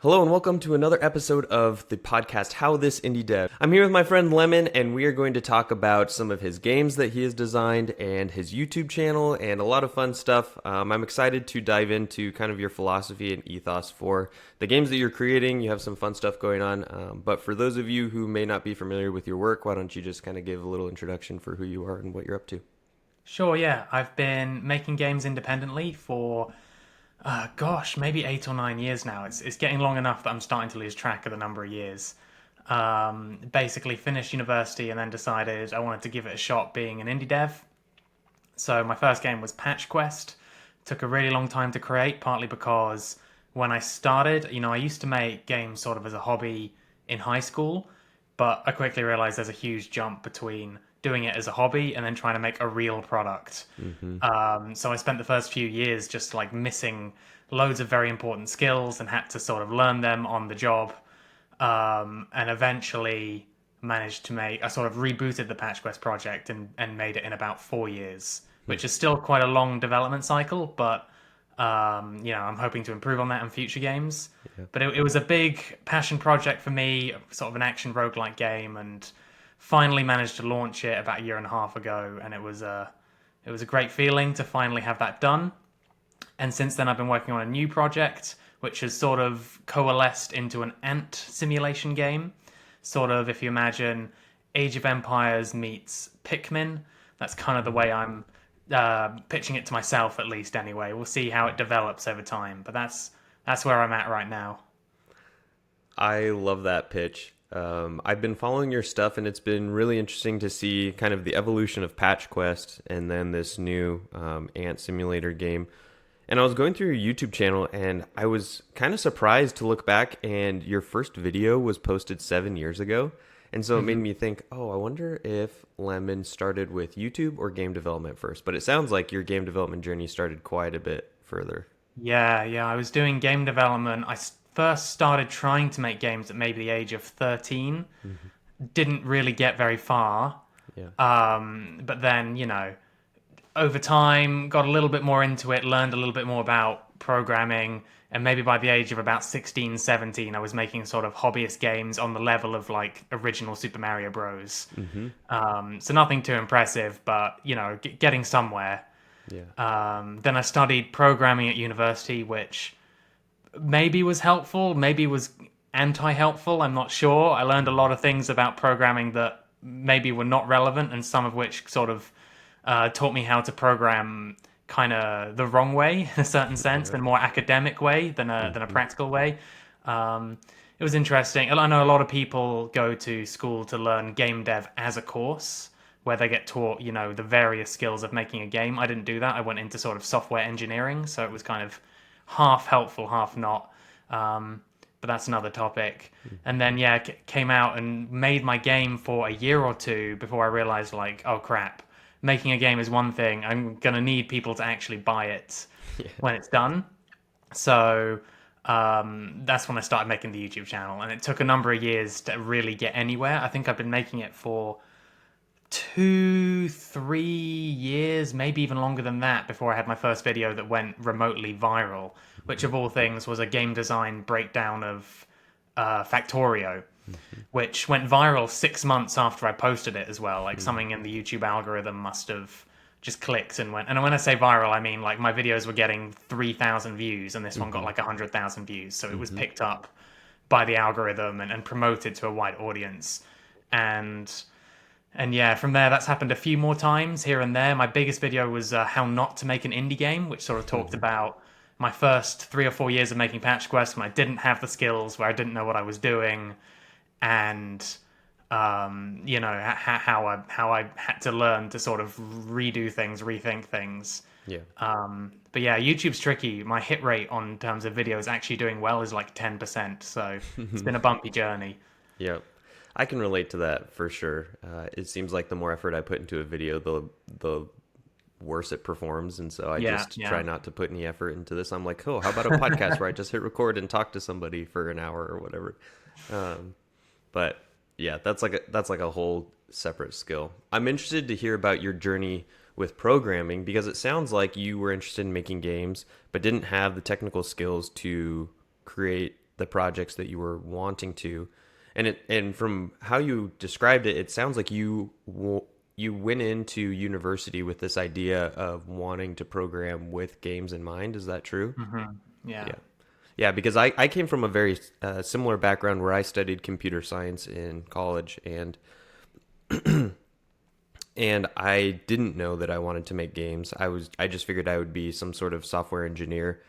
Hello and welcome to another episode of the podcast How This Indie Dev. I'm here with my friend Lemon and we are going to talk about some of his games that he has designed and his YouTube channel and a lot of fun stuff. I'm excited to dive into kind of your philosophy and ethos for the games that you're creating. You have some fun stuff going on, but for those of you who may not be familiar with your work, why don't you just kind of give a little introduction for who you are and what you're up to? Sure, yeah. I've been making games independently for, maybe 8 or 9 years now. It's getting long enough that I'm starting to lose track of the number of years. Basically finished university and then decided I wanted to give it a shot being an indie dev. So my first game was Patch Quest. Took a really long time to create, partly because when I started, I used to make games sort of as a hobby in high school, but I quickly realized there's a huge jump between doing it as a hobby and then trying to make a real product. Mm-hmm. So I spent the first few years just like missing loads of very important skills and had to sort of learn them on the job. And eventually managed to I sort of rebooted the Patch Quest project and made it in about 4 years, which is still quite a long development cycle, but I'm hoping to improve on that in future games. Yeah. But it was a big passion project for me, sort of an action roguelike game, and finally managed to launch it about a year and a half ago, and it was a great feeling to finally have that done. And since then, I've been working on a new project, which has sort of coalesced into an ant simulation game. Sort of, if you imagine Age of Empires meets Pikmin, that's kind of the way I'm pitching it to myself, at least. Anyway, we'll see how it develops over time, but that's where I'm at right now. I love that pitch. I've been following your stuff, and it's been really interesting to see kind of the evolution of Patch Quest and then this new Ant Simulator game. And I was going through your YouTube channel, and I was kind of surprised to look back, and your first video was posted 7 years ago. And so it made me think, oh, I wonder if Lemon started with YouTube or game development first. But it sounds like your game development journey started quite a bit further. Yeah. I was doing game development. First started trying to make games at maybe the age of 13. Hmm. Didn't really get very far. Yeah. But then, over time, got a little bit more into it, learned a little bit more about programming. And maybe by the age of about 16, 17, I was making sort of hobbyist games on the level of like original Super Mario Bros. Hmm. So nothing too impressive, but, getting somewhere. Yeah. Then I studied programming at university, which maybe was helpful, maybe was anti-helpful. I'm not sure. I learned a lot of things about programming that maybe were not relevant, and some of which sort of taught me how to program kind of the wrong way in a certain sense, Yeah. in a more academic way than a practical way. It was interesting. I know a lot of people go to school to learn game dev as a course where they get taught, the various skills of making a game. I didn't do that. I went into sort of software engineering, so it was kind of half helpful, half not. But that's another topic. And then, yeah, came out and made my game for a year or two before I realized, like, oh crap, making a game is one thing. I'm going to need people to actually buy it Yeah. when it's done. So that's when I started making the YouTube channel. And it took a number of years to really get anywhere. I think I've been making it for 2, 3 years, maybe even longer than that, before I had my first video that went remotely viral, which of all things was a game design breakdown of Factorio, which went viral 6 months after I posted it as well. Like something in the YouTube algorithm must have just clicked and went. And when I say viral, I mean like my videos were getting 3,000 views, and this one got like 100,000 views. So it was picked up by the algorithm and promoted to a wide audience. And yeah, from there, that's happened a few more times here and there. My biggest video was how not to make an indie game, which sort of talked about my first 3 or 4 years of making Patch Quest when I didn't have the skills, where I didn't know what I was doing, and how I had to learn to sort of redo things, rethink things. Yeah. But yeah, YouTube's tricky. My hit rate on terms of videos actually doing well is like 10%, so it's been a bumpy journey. Yep. I can relate to that for sure. It seems like the more effort I put into a video, the worse it performs. And so I just Yeah. try not to put any effort into this. I'm like, oh, how about a podcast where I just hit record and talk to somebody for an hour or whatever. But yeah, that's like a whole separate skill. I'm interested to hear about your journey with programming, because it sounds like you were interested in making games, but didn't have the technical skills to create the projects that you were wanting to. And from how you described it, it sounds like you went into university with this idea of wanting to program with games in mind. Is that true? Yeah. Yeah. Yeah, because I came from a very similar background where I studied computer science in college, and I didn't know that I wanted to make games. I just figured I would be some sort of software engineer,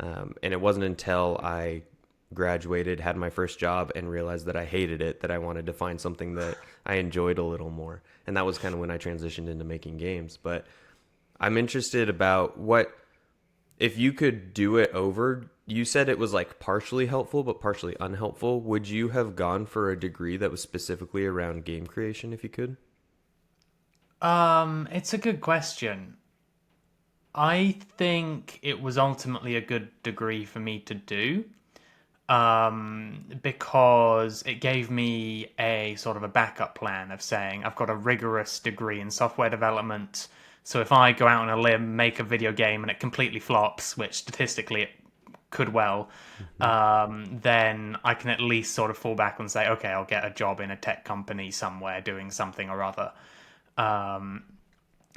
and it wasn't until I graduated, had my first job, and realized that I hated it that I wanted to find something that I enjoyed a little more, and that was kind of when I transitioned into making games. But I'm interested about what if you could do it over. You said it was like partially helpful but partially unhelpful. Would you have gone for a degree that was specifically around game creation if you could? It's a good question. I think it was ultimately a good degree for me to do, because it gave me a sort of a backup plan of saying I've got a rigorous degree in software development. So if I go out on a limb, make a video game, and it completely flops, which statistically it could well, Hmm. then I can at least sort of fall back and say, okay, I'll get a job in a tech company somewhere doing something or other.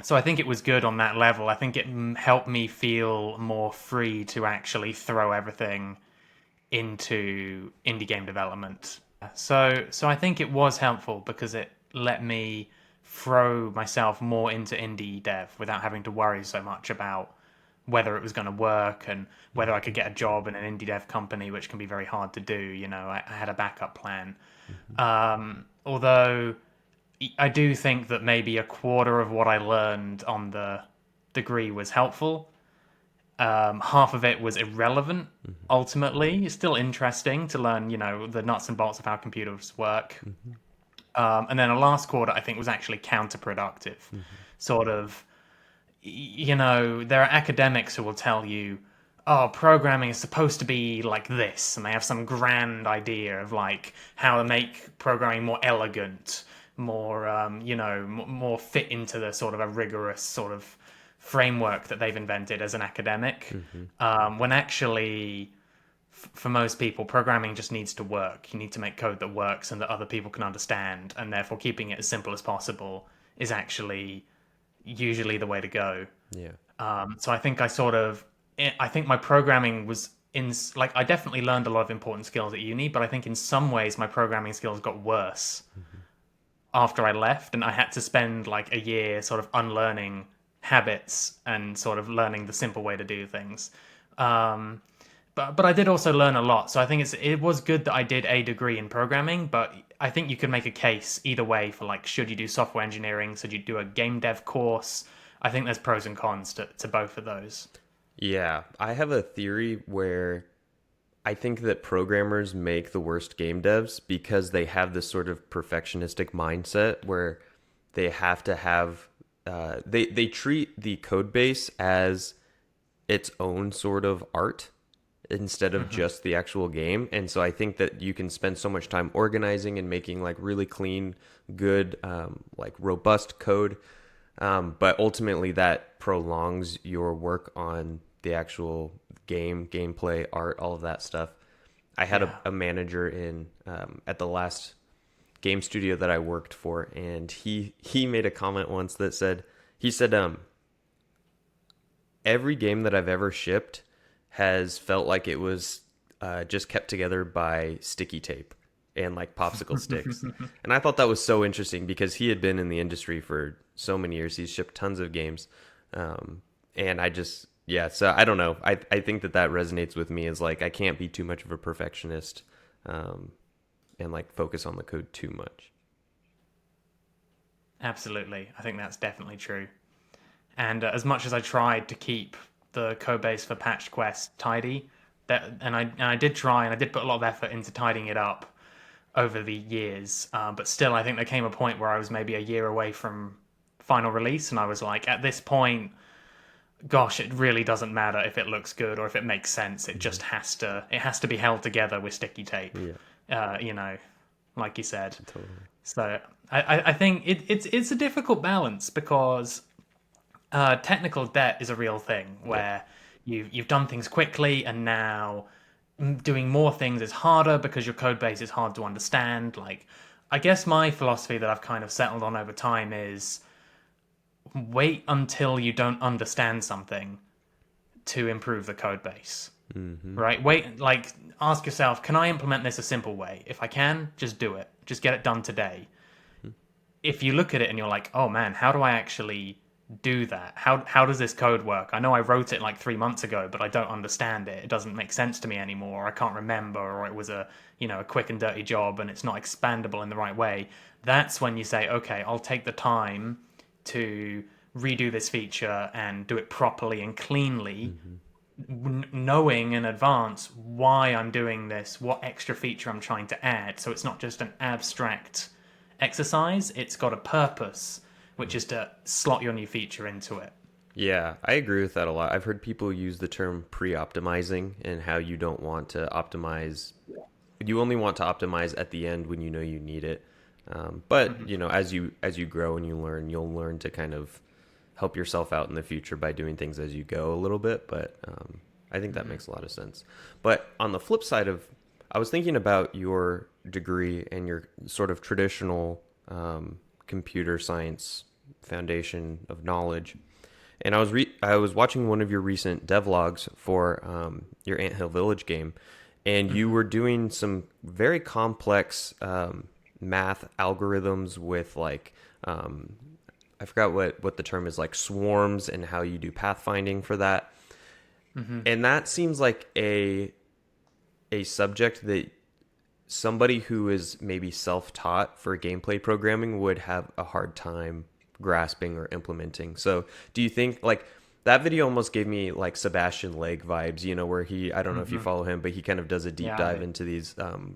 So I think it was good on that level. I think it helped me feel more free to actually throw everything into indie game development. So I think it was helpful because it let me throw myself more into indie dev without having to worry so much about whether it was going to work and whether I could Hmm. get a job in an indie dev company, which can be very hard to do. I had a backup plan. Hmm. Although I do think that maybe a quarter of what I learned on the degree was helpful. Half of it was irrelevant. Ultimately, it's still interesting to learn, the nuts and bolts of how computers work. Hmm. And then a last quarter, I think, was actually counterproductive. Hmm. Sort of, there are academics who will tell you, oh, programming is supposed to be like this, and they have some grand idea of like how to make programming more elegant, more, more fit into the sort of a rigorous sort of framework that they've invented as an academic. Hmm. When actually, for most people, programming just needs to work. You need to make code that works and that other people can understand, and therefore keeping it as simple as possible is actually usually the way to go. Yeah. So I think I think my programming was in like I definitely learned a lot of important skills at uni, but I think in some ways my programming skills got worse Hmm. after I left, and I had to spend like a year sort of unlearning habits and sort of learning the simple way to do things. Um, but I did also learn a lot, so I think it was good that I did a degree in programming. But I think you could make a case either way for like should you do software engineering, should you do a game dev course? I think there's pros and cons to both of those. Yeah, I have a theory where I think that programmers make the worst game devs because they have this sort of perfectionistic mindset where they have to have they treat the code base as its own sort of art instead of Hmm. just the actual game. And so I think that you can spend so much time organizing and making like really clean, good, like robust code. But ultimately, that prolongs your work on the actual gameplay, art, all of that stuff. I had Yeah. a manager in at the last game studio that I worked for, and he made a comment once that said he said every game that I've ever shipped has felt like it was just kept together by sticky tape and like popsicle sticks. And I thought that was so interesting because he had been in the industry for so many years. He's shipped tons of games. And I just, yeah, so I don't know. I think that that resonates with me as like, I can't be too much of a perfectionist um, and like focus on the code too much. Absolutely. I think that's definitely true. And as much as I tried to keep the code base for Patch Quest tidy, and I did try and I did put a lot of effort into tidying it up over the years. But still, I think there came a point where I was maybe a year away from final release, and I was like, at this point, gosh, it really doesn't matter if it looks good or if it makes sense. It Hmm. just has to be held together with sticky tape. Yeah, Uh, you know, like you said. totally. So I think it's a difficult balance because technical debt is a real thing Yep. where you've done things quickly and now doing more things is harder because your code base is hard to understand. Like, I guess my philosophy that I've kind of settled on over time is wait until you don't understand something to improve the code base. Mm-hmm. Right? Wait, like, ask yourself, can I implement this a simple way? If I can, just do it. Just get it done today. If you look at it and you're like, oh man, how do I actually do that? How does this code work? I know I wrote it like 3 months ago, but I don't understand it. It doesn't make sense to me anymore. I can't remember, or it was a quick and dirty job and it's not expandable in the right way. That's when you say, okay, I'll take the time to redo this feature and do it properly and cleanly, Mm-hmm. knowing in advance why I'm doing this, what extra feature I'm trying to add. So it's not just an abstract exercise, it's got a purpose, which is to slot your new feature into it. Yeah, I agree with that a lot. I've heard people use the term pre-optimizing and how you don't want to optimize. You only want to optimize at the end when you know you need it. But Mm-hmm. as you grow and you learn, you'll learn to kind of help yourself out in the future by doing things as you go a little bit. But I think that Mm-hmm. makes a lot of sense. But on the flip side of, I was thinking about your degree and your sort of traditional computer science foundation of knowledge. And I was watching one of your recent devlogs for your Anthill Village game, and you Mm-hmm. were doing some very complex math algorithms with like I forgot what the term is, like swarms, and how you do pathfinding for that. Mm-hmm. And that seems like a subject that somebody who is maybe self-taught for gameplay programming would have a hard time grasping or implementing. So, do you think like that video almost gave me like Sebastian Legg vibes, where I don't know if you Mm-hmm. follow him, but he kind of does a deep Yeah, I dive do. into these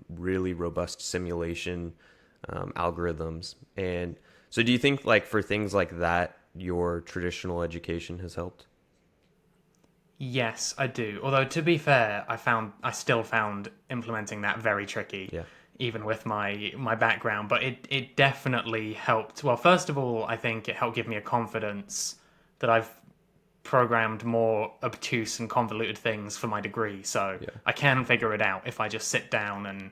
really robust simulation algorithms. And so, do you think like for things like that, your traditional education has helped? Yes, I do. Although to be fair, I still found implementing that very tricky, Yeah. even with my background. But it definitely helped. Well, first of all, I think it helped give me a confidence that I've programmed more obtuse and convoluted things for my degree, so Yeah. I can figure it out if I just sit down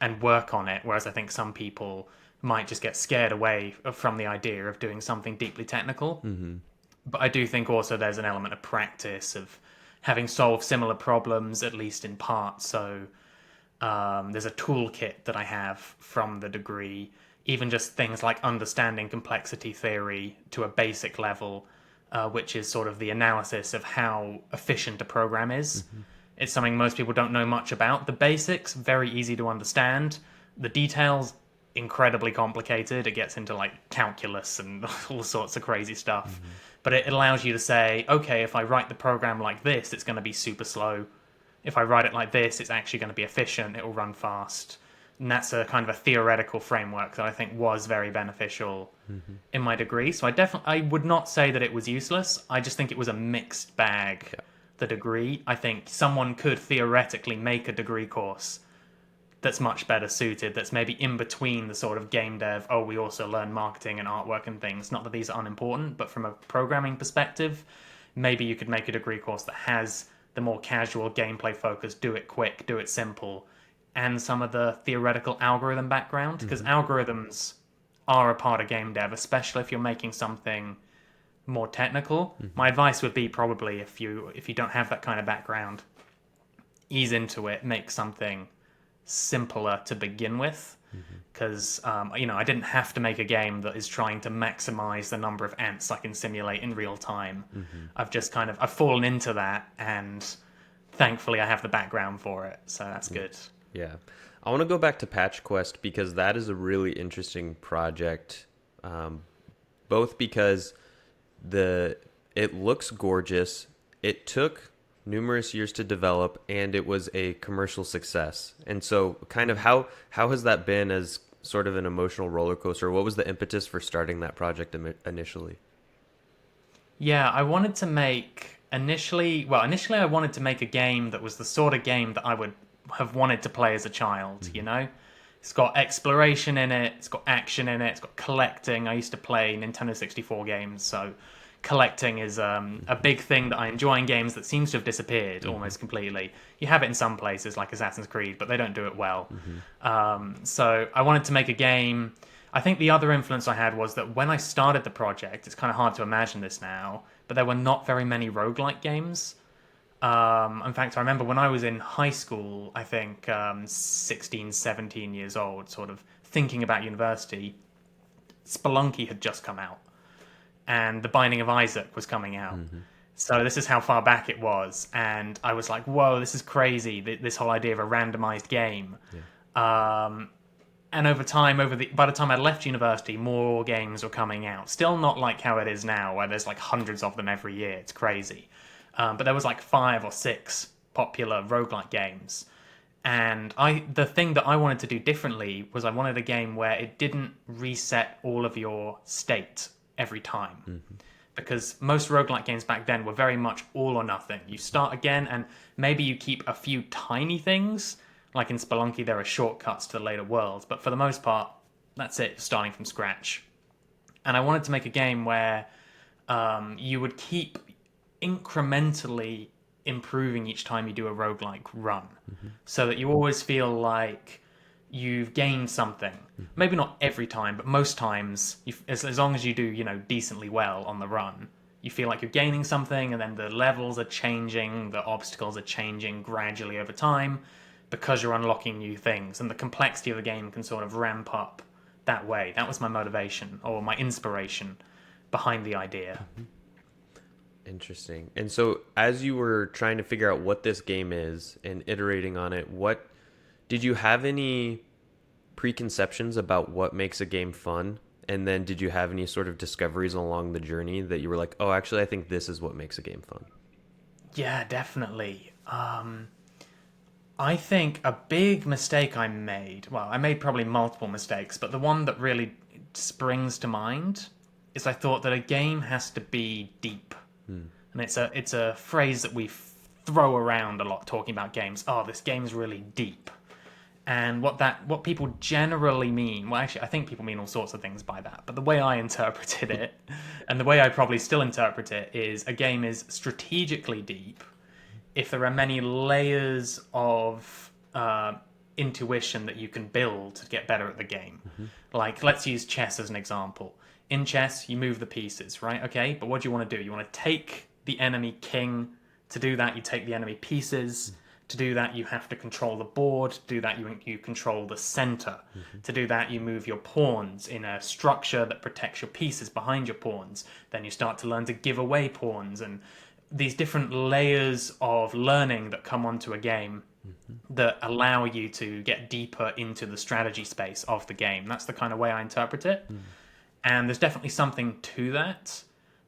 and work on it. Whereas I think some people might just get scared away from the idea of doing something deeply technical. Mm-hmm. But I do think also there's an element of practice of having solved similar problems, at least in part. So there's a toolkit that I have from the degree, even just things like understanding complexity theory to a basic level, which is sort of the analysis of how efficient a program is. Mm-hmm. It's something most people don't know much about. The basics, very easy to understand. The details, incredibly complicated. It gets into like calculus and all sorts of crazy stuff. Mm-hmm. But it allows you to say, okay, if I write the program like this, it's going to be super slow. If I write it like this, it's actually going to be efficient. It will run fast. And that's a kind of a theoretical framework that I think was very beneficial Mm-hmm. in my degree. So I would not say that it was useless. I just think it was a mixed bag. Yeah. The degree, I think someone could theoretically make a degree course that's much better suited, that's maybe in between the sort of game dev, oh, we also learn marketing and artwork and things. Not that these are unimportant, but from a programming perspective, maybe you could make a degree course that has the more casual gameplay focus, do it quick, do it simple, and some of the theoretical algorithm background, because Mm-hmm. algorithms are a part of game dev, especially if you're making something more technical. Mm-hmm. My advice would be probably if you don't have that kind of background, ease into it, make something simpler to begin with, Mm-hmm. because I didn't have to make a game that is trying to maximize the number of ants I can simulate in real time. Mm-hmm. I've fallen into that, and thankfully I have the background for it, so that's good. Yeah. I want to go back to Patch Quest because that is a really interesting project. Um, Both because the it looks gorgeous, it took numerous years to develop, and it was a commercial success. And so, kind of how has that been as sort of an emotional roller coaster? What was the impetus for starting that project initially? Yeah, I wanted to make initially I wanted to make a game that was the sort of game that I would have wanted to play as a child, Mm-hmm. It's got exploration in it, it's got action in it, it's got collecting. I used to play Nintendo 64 games, so collecting is a big thing that I enjoy in games that seems to have disappeared Mm-hmm. almost completely. You have it in some places like Assassin's Creed, but they don't do it well. Mm-hmm. So I wanted to make a game. I think the other influence I had was that when I started the project, it's kind of hard to imagine this now, but there were not very many roguelike games. In fact, I remember when I was in high school, I think 16, 17 years old, sort of thinking about university, Spelunky had just come out and The Binding of Isaac was coming out. Mm-hmm. So this is how far back it was. And I was like, whoa, this is crazy, this whole idea of a randomized game. Yeah. And over time, by the time I left university, more games were coming out. Still not like how it is now, where there's like hundreds of them every year. It's crazy. But there was like 5 or 6 popular roguelike games. And the thing that I wanted to do differently was I wanted a game where it didn't reset all of your state every time. Mm-hmm. Because most roguelike games back then were very much all or nothing. You start again, and maybe you keep a few tiny things. Like in Spelunky, there are shortcuts to the later worlds, but for the most part, that's it, starting from scratch. And I wanted to make a game where you would keep incrementally improving each time you do a roguelike run, so that you always feel like you've gained something. Maybe not every time, but most times, as long as you do, decently well on the run, you feel like you're gaining something, and then the levels are changing, the obstacles are changing gradually over time because you're unlocking new things, and the complexity of the game can sort of ramp up that way. That was my motivation, or my inspiration behind the idea. Interesting. And so, as you were trying to figure out what this game is and iterating on it, what did you have any preconceptions about what makes a game fun? And then, did you have any sort of discoveries along the journey that you were like, "Oh, actually, I think this is what makes a game fun"? Yeah, definitely. I think a big mistake I made, well, I made probably multiple mistakes, but the one that really springs to mind is I thought that a game has to be deep. And it's a phrase that we throw around a lot talking about games. Oh, this game's really deep. And what people generally mean, well, actually, I think people mean all sorts of things by that. But the way I interpreted it, and the way I probably still interpret it, is a game is strategically deep if there are many layers of intuition that you can build to get better at the game. Like, let's use chess as an example. In chess, you move the pieces, right? Okay, but what do you want to do? You want to take the enemy king. To do that, you take the enemy pieces. To do that, you have to control the board. To do that, you control the center. To do that, you move your pawns in a structure that protects your pieces behind your pawns. Then you start to learn to give away pawns, and these different layers of learning that come onto a game that allow you to get deeper into the strategy space of the game. That's the kind of way I interpret it. And there's definitely something to that.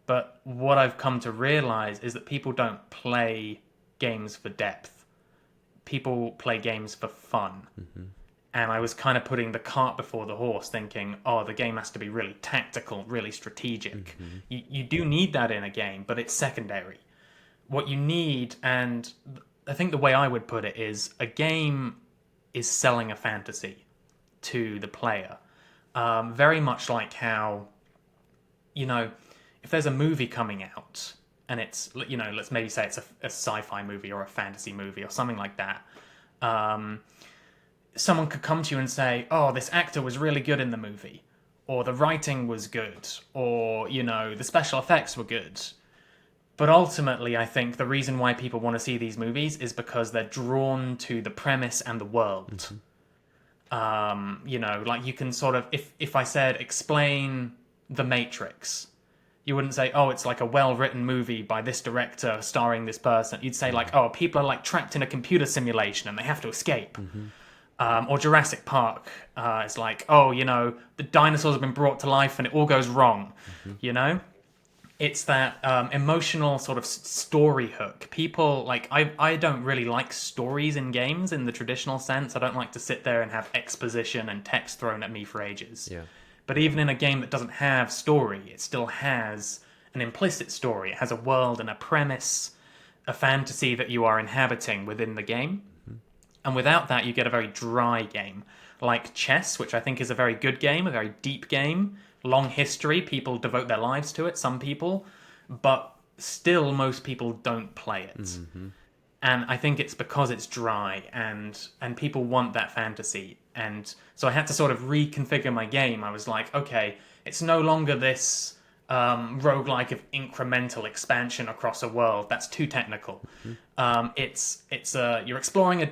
But what I've come to realize is that people don't play games for depth. People play games for fun. And I was kind of putting the cart before the horse, thinking, oh, the game has to be really tactical, really strategic. You do need that in a game, but it's secondary. What you need, and I think the way I would put it is, a game is selling a fantasy to the player. Very much like how, if there's a movie coming out and it's, let's maybe say it's a sci-fi movie or a fantasy movie or something like that. Someone could come to you and say, oh, this actor was really good in the movie, or the writing was good, or, the special effects were good. But ultimately, I think the reason why people want to see these movies is because they're drawn to the premise and the world. Like you can sort of, if I said, explain The Matrix, you wouldn't say, oh, it's like a well-written movie by this director starring this person. You'd say like, oh, people are like trapped in a computer simulation and they have to escape. Or Jurassic Park, it's like, oh, the dinosaurs have been brought to life and it all goes wrong, It's that emotional sort of story hook. People, like, I don't really like stories in games in the traditional sense. I don't like to sit there and have exposition and text thrown at me for ages. Yeah. But even in a game that doesn't have story, it still has an implicit story. It has a world and a premise, a fantasy that you are inhabiting within the game. And without that, you get a very dry game. Like chess, which I think is a very good game, a very deep game, long history. People devote their lives to it, some people. but still most people don't play it. Mm-hmm. And I think it's because it's dry and people want that fantasy. And so I had to sort of reconfigure my game. I was like, okay, it's no longer this roguelike of incremental expansion across a world. That's too technical. Mm-hmm. You're exploring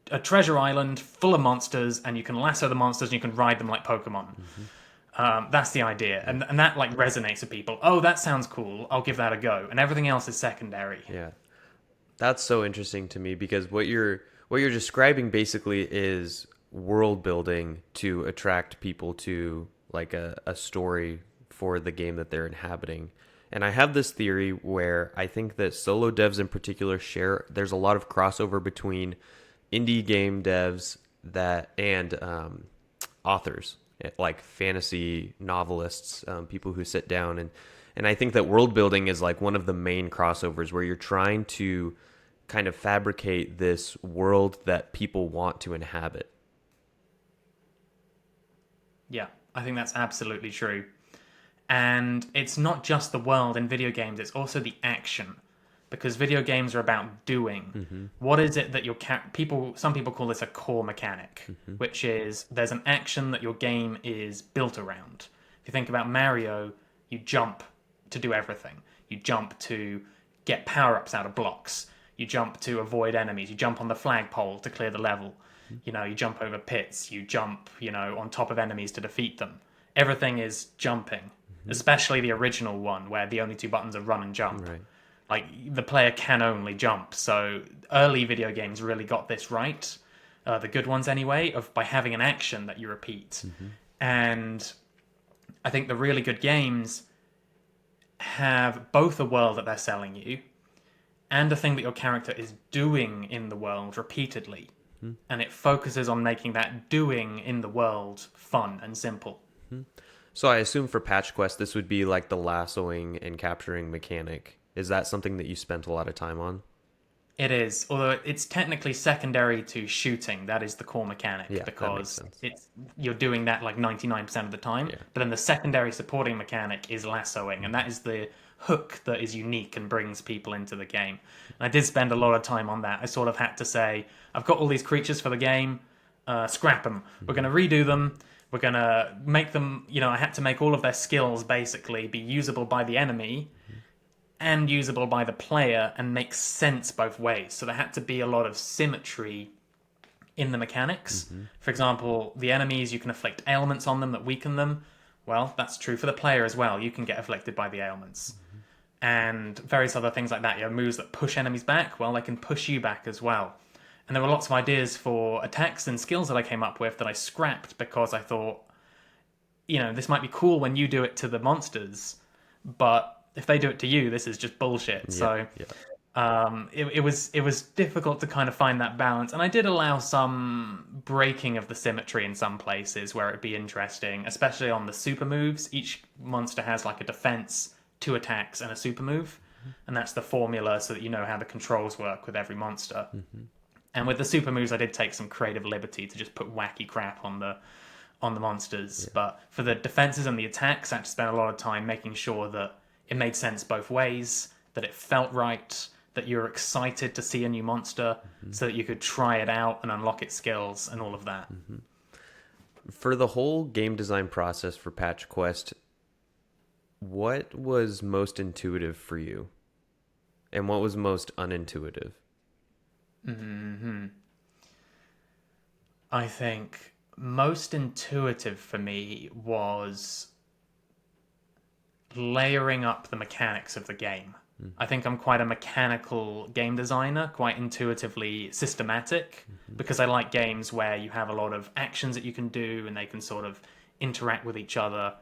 a treasure island full of monsters, and you can lasso the monsters and you can ride them like Pokemon. Mm-hmm. That's the idea, Yeah. and that like resonates with people. Oh, that sounds cool. I'll give that a go. And everything else is secondary. Yeah. That's so interesting to me because what you're describing basically is world building to attract people to like a story for the game that they're inhabiting. And I have this theory where I think that solo devs in particular share there's a lot of crossover between indie game devs that and authors like fantasy novelists, people who sit down and I think that world building is like one of the main crossovers where you're trying to kind of fabricate this world that people want to inhabit. Yeah, I think that's absolutely true. And it's not just the world in video games, it's also the action. Because video games are about doing. Mm-hmm. What is it that some people call this a core mechanic, Mm-hmm. which is there's an action that your game is built around. If you think about Mario, you jump to do everything. You jump to get power-ups out of blocks. You jump to avoid enemies. You jump on the flagpole to clear the level. You jump over pits. You jump, on top of enemies to defeat them. Everything is jumping, especially the original one where the only two buttons are run and jump. Right. Like the player can only jump. So early video games really got this right, the good ones anyway, of by having an action that you repeat. Mm-hmm. And I think the really good games have both a world that they're selling you and a thing that your character is doing in the world repeatedly. Mm-hmm. And it focuses on making that doing in the world fun and simple. So I assume for Patch Quest, this would be like the lassoing and capturing mechanic. Is that something that you spent a lot of time on? It is, although it's technically secondary to shooting. That is the core mechanic Yeah, that makes because sense. you're doing that like 99% of the time. Yeah. But then the secondary supporting mechanic is lassoing, and that is the hook that is unique and brings people into the game. And I did spend a lot of time on that. I sort of had to say, I've got all these creatures for the game, scrap them. We're going to redo them. We're going to make them, I had to make all of their skills basically be usable by the enemy and usable by the player and make sense both ways. So there had to be a lot of symmetry in the mechanics. Mm-hmm. For example, the enemies, you can afflict ailments on them that weaken them. Well, that's true for the player as well. You can get afflicted by the ailments. And various other things like that. You have moves that push enemies back. Well, they can push you back as well. And there were lots of ideas for attacks and skills that I came up with that I scrapped because I thought, this might be cool when you do it to the monsters, but if they do it to you, this is just bullshit. Yeah, So yeah. it was difficult to kind of find that balance, and I did allow some breaking of the symmetry in some places where it'd be interesting, especially on the super moves. Each monster has like a defense, two attacks, and a super move, and that's the formula so that you know how the controls work with every monster. Mm-hmm. And with the super moves, I did take some creative liberty to just put wacky crap on the monsters. Yeah. But for the defenses and the attacks, I had to spend a lot of time making sure that it made sense both ways, that it felt right, that you're excited to see a new monster, so that you could try it out and unlock its skills and all of that. For the whole game design process for Patch Quest, what was most intuitive for you? And what was most unintuitive? I think most intuitive for me was layering up the mechanics of the game. I think I'm quite a mechanical game designer, quite intuitively systematic, because I like games where you have a lot of actions that you can do and they can sort of interact with each other.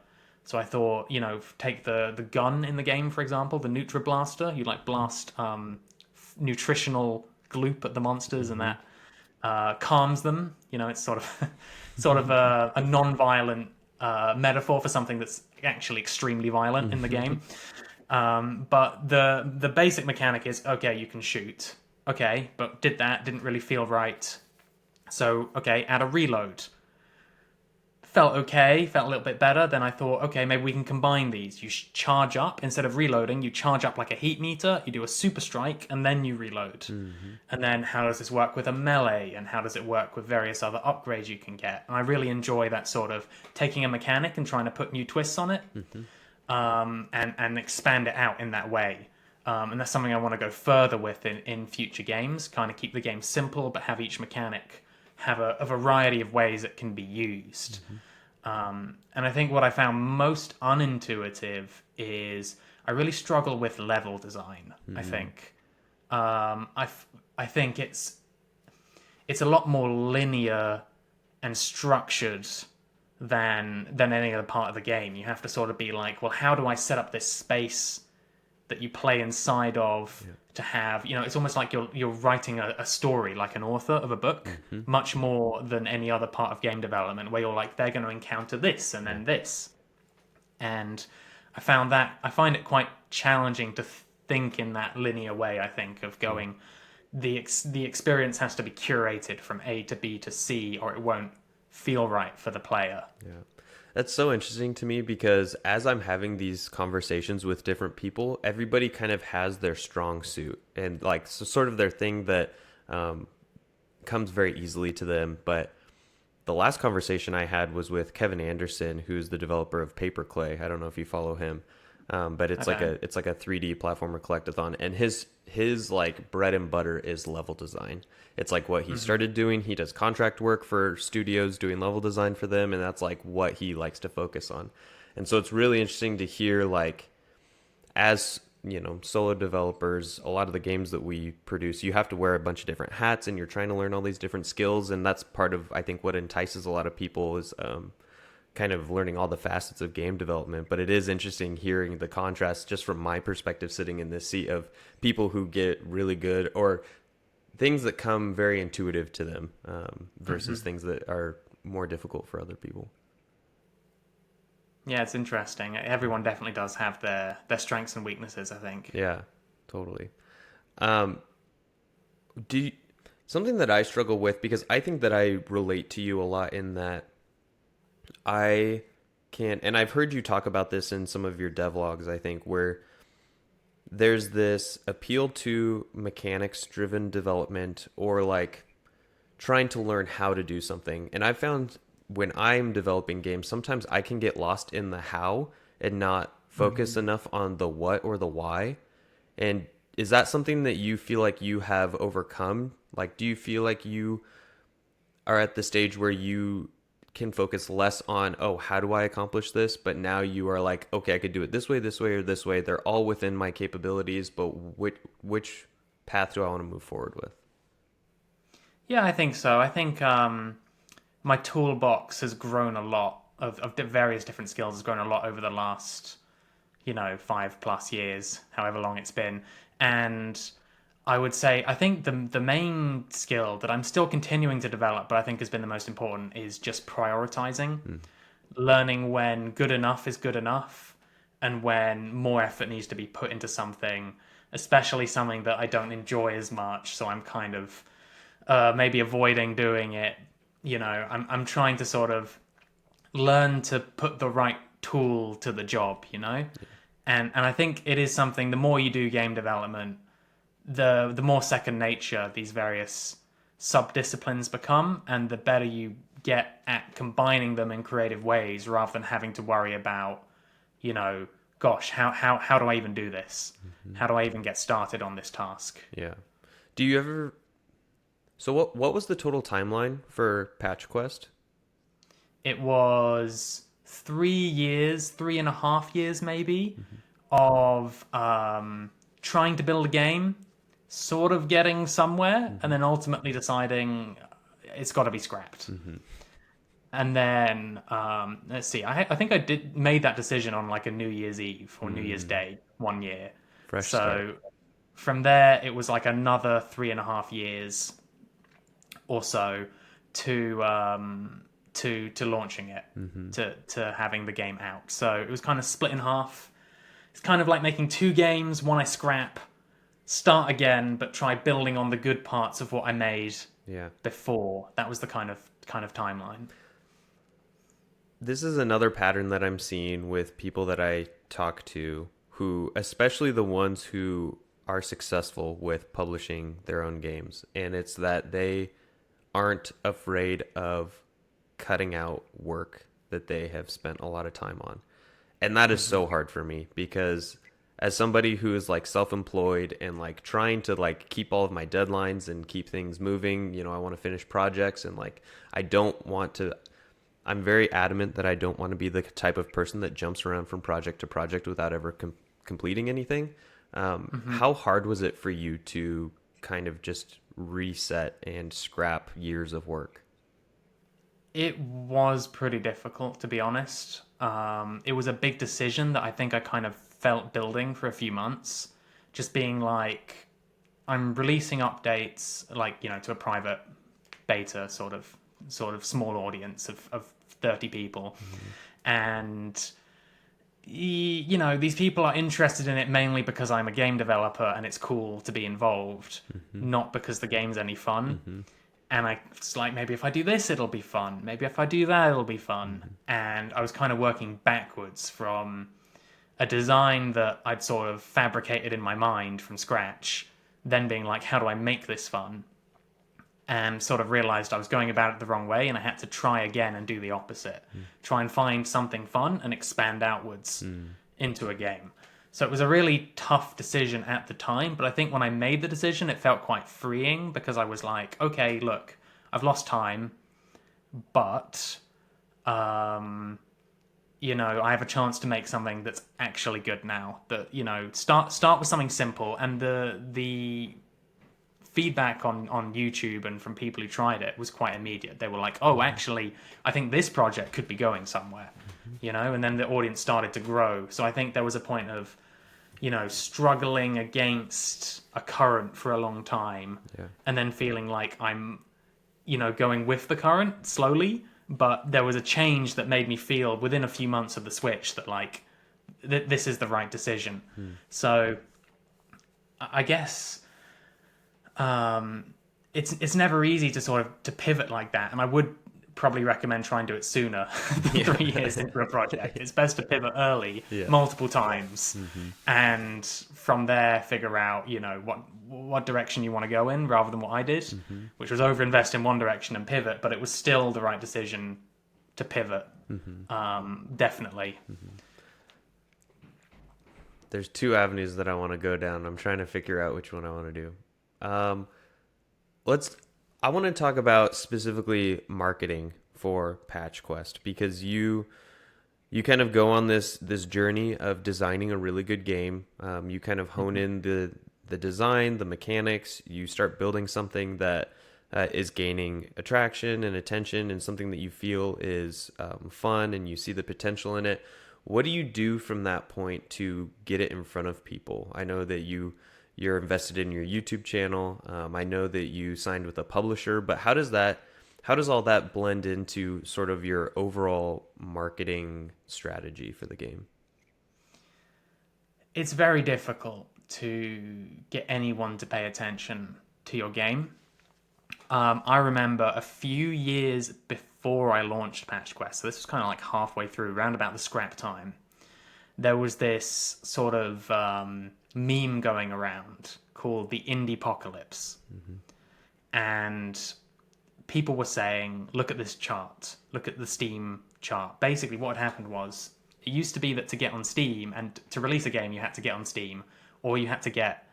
So I thought, take the gun in the game, for example, the Nutra Blaster. You like blast nutritional gloop at the monsters, and that calms them. It's sort of a non-violent metaphor for something that's actually extremely violent in the game. But the basic mechanic is, okay, you can shoot. Okay, but didn't really feel right. So, okay, add a reload. felt okay, felt a little bit better. Then I thought, okay, maybe we can combine these. You charge up instead of reloading. You charge up like a heat meter. You do a super strike, and then you reload. Mm-hmm. And then how does this work with a melee? And how does it work with various other upgrades you can get? And I really enjoy that sort of taking a mechanic and trying to put new twists on it, Mm-hmm. and expand it out in that way. And that's something I want to go further with in future games. Kind of keep the game simple, but have each mechanic have a variety of ways it can be used. Mm-hmm. And I think what I found most unintuitive is I really struggle with level design. I Mm-hmm. think I think it's a lot more linear and structured than any other part of the game. You have to sort of be like, well, how do I set up this space that you play inside of Yeah. to have, it's almost like you're writing a story, like an author of a book, Mm-hmm. much more than any other part of game development where you're like, they're going to encounter this and Yeah. then this. And I find it quite challenging to think in that linear way. I think of Yeah. going, the experience has to be curated from A to B to C, or it won't feel right for the player. Yeah. That's so interesting to me because as I'm having these conversations with different people, everybody kind of has their strong suit and like so sort of their thing that um, comes very easily to them. But the last conversation I had was with Kevin Anderson, who's the developer of Paperclay. I don't know if you follow him, but I it's like don't. a 3D platformer collectathon, and his like bread and butter is level design. It's like what he Mm-hmm. started doing. He does contract work for studios doing level design for them, and that's like what he likes to focus on. And so it's really interesting to hear like as solo developers, a lot of the games that we produce, you have to wear a bunch of different hats and you're trying to learn all these different skills, and that's part of I think what entices a lot of people is kind of learning all the facets of game development. But it is interesting hearing the contrast just from my perspective sitting in this seat of people who get really good or things that come very intuitive to them versus Mm-hmm. things that are more difficult for other people. Yeah, it's interesting. Everyone definitely does have their strengths and weaknesses, I think. Yeah, totally. um do you, something that I struggle with, because I think that I relate to you a lot in that I can, and I've heard you talk about this in some of your devlogs, I think, where there's this appeal to mechanics driven development or like trying to learn how to do something. And I found when I'm developing games, sometimes I can get lost in the how and not focus Mm-hmm. enough on the what or the why. And is that something that you feel like you have overcome? Like, do you feel like you are at the stage where you can focus less on, oh, how do I accomplish this? But now you are like, okay, I could do it this way, or this way. They're all within my capabilities, but which path do I want to move forward with? Yeah, I think so. I think my toolbox has grown a lot of various different skills has grown a lot over the last 5+ years, however long it's been. And I would say I think the main skill that I'm still continuing to develop, but I think has been the most important, is just prioritizing, Mm, learning when good enough is good enough, and when more effort needs to be put into something, especially something that I don't enjoy as much. So I'm kind of maybe avoiding doing it. I'm trying to sort of learn to put the right tool to the job. And I think it is something. The more you do game development, the more second nature these various sub disciplines become, and the better you get at combining them in creative ways, rather than having to worry about, you know, gosh, how do I even do this? mhm. How do I even get started on this task? Yeah. Do you ever? So what was the total timeline for Patch Quest? It was 3 years, 3.5 years maybe, Hmm. of trying to build a game, sort of getting somewhere, and Hmm. then ultimately deciding it's got to be scrapped. Hmm. And then let's see, I think I did made that decision on like a New Year's Eve or New Year's Mm. Day one year. Fresh start. So from there, it was like another 3.5 years or so to to launching it, Hmm. to having the game out. So it was kind of split in half. It's kind of like making two games. One I scrap, start again, but try building on the good parts of what I made Yeah. before. That was the kind of timeline. this is another pattern that I'm seeing with people that I talk to who, especially the ones who are successful with publishing their own games, and it's that they aren't afraid of cutting out work that they have spent a lot of time on. And that is Hmm. so hard for me because as somebody who is like self-employed and like trying to like keep all of my deadlines and keep things moving, I want to finish projects and like I don't want to I'm very adamant that I don't want to be the type of person that jumps around from project to project without ever completing anything. Hmm. How hard was it for you to kind of just reset and scrap years of work? It was pretty difficult, to be honest. It was a big decision that I think I kind of felt building for a few months. Just being like, I'm releasing updates, like, to a private beta sort of small audience of 30 people. Mm-hmm. And these people are interested in it mainly because I'm a game developer and it's cool to be involved, Mm-hmm. not because the game's any fun. Mm-hmm. And it's like, maybe if I do this, it'll be fun. Maybe if I do that, it'll be fun. Mm-hmm. And I was kind of working backwards from a design that I'd sort of fabricated in my mind from scratch, then being like, how do I make this fun? And sort of realized I was going about it the wrong way and I had to try again and do the opposite. Try and find something fun and expand outwards Mm-hmm. into a game. So it was a really tough decision at the time, but I think when I made the decision, it felt quite freeing because I was like, okay, look, I've lost time, but I have a chance to make something that's actually good now. That start with something simple, and the feedback on YouTube and from people who tried it was quite immediate. They were like, "Oh, actually, I think this project could be going somewhere," and then the audience started to grow. So I think there was a point of, struggling against a current for a long time, Yeah. and then feeling like I'm, going with the current slowly. But there was a change that made me feel within a few months of the switch that like this is the right decision. Mm. So I guess it's never easy to sort of to pivot like that, and I would probably recommend try and do it sooner than Yeah. 3 years into a project. It's best to pivot early, Yeah. multiple times, Mm-hmm. and from there figure out what direction you want to go in, rather than what I did, Mm-hmm. which was overinvest in one direction and pivot. But it was still the right decision to pivot. Mm-hmm. Definitely. Mm-hmm. There's two avenues that I want to go down. I'm trying to figure out which one I want to do. Um, let's. I want to talk about specifically marketing for Patch Quest because you kind of go on this journey of designing a really good game. You kind of hone in the design, the mechanics. You start building something that is gaining attraction and attention, and something that you feel is fun, and you see the potential in it. What do you do from that point to get it in front of people? I know that you're invested in your YouTube channel. I know that you signed with a publisher, but how does all that blend into sort of your overall marketing strategy for the game? It's very difficult to get anyone to pay attention to your game. I remember a few years before I launched Patch Quest, so this was kind of like halfway through, around about the scrap time, there was this sort of meme going around called the Indie Apocalypse. Mm-hmm. And people were saying, look at this chart, look at the Steam chart. Basically, what had happened was it used to be that to get on Steam and to release a game, you had to get on Steam, or you had to get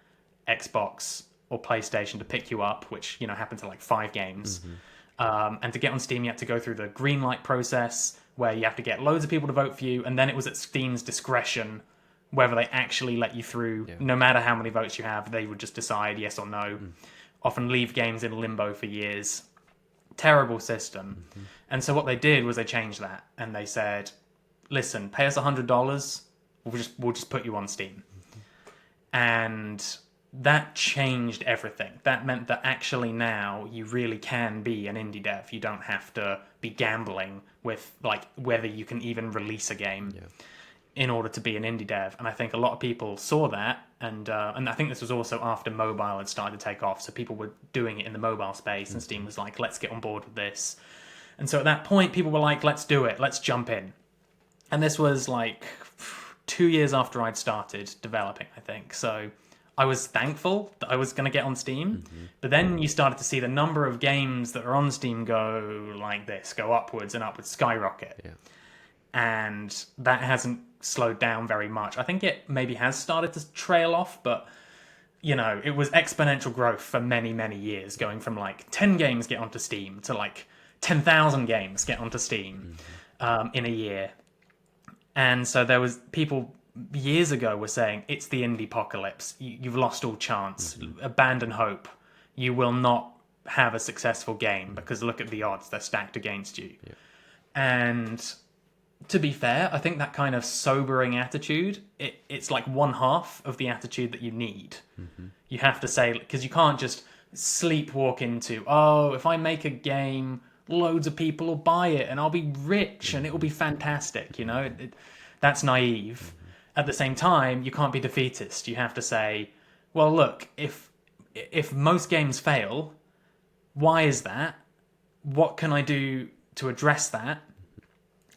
Xbox or PlayStation to pick you up, which happened to like 5 games. Mm-hmm. And to get on Steam, you had to go through the green light process, where you have to get loads of people to vote for you, and then it was at Steam's discretion whether they actually let you through. Yeah. No matter how many votes you have, they would just decide yes or no. Mm. Often leave games in limbo for years. Terrible system. Mm-hmm. And so what they did was they changed that, and they said, "Listen, pay us $100. We'll just put you on Steam." And that changed everything. That meant that actually now you really can be an indie dev. You don't have to be gambling with like whether you can even release a game Yeah. in order to be an indie dev. And I think a lot of people saw that, and I think this was also after mobile had started to take off. So people were doing it in the mobile space, and Steam was like, "Let's get on board with this." And so at that point, people were like, let's do it, let's jump in. And this was like 2 years after I'd started developing, I think. So I was thankful that I was going to get on Steam. But then you started to see the number of games that are on Steam go like this, go upwards and upwards, skyrocket. Yeah. And that hasn't slowed down very much. I think it maybe has started to trail off, but it was exponential growth for many, many years, going from like 10 games get onto Steam to like 10,000 games get onto Steam in a year. And so there was people years ago were saying, it's the indie apocalypse. You've lost all chance. Abandon hope. You will not have a successful game because look at the odds. They're stacked against you. Yeah. And to be fair, I think that kind of sobering attitude, it's like one half of the attitude that you need. You have to say, because you can't just sleepwalk into, oh, if I make a game, loads of people will buy it and I'll be rich and it will be fantastic. That's naive. At the same time, you can't be defeatist. You have to say, well, look, if most games fail, why is that? What can I do to address that?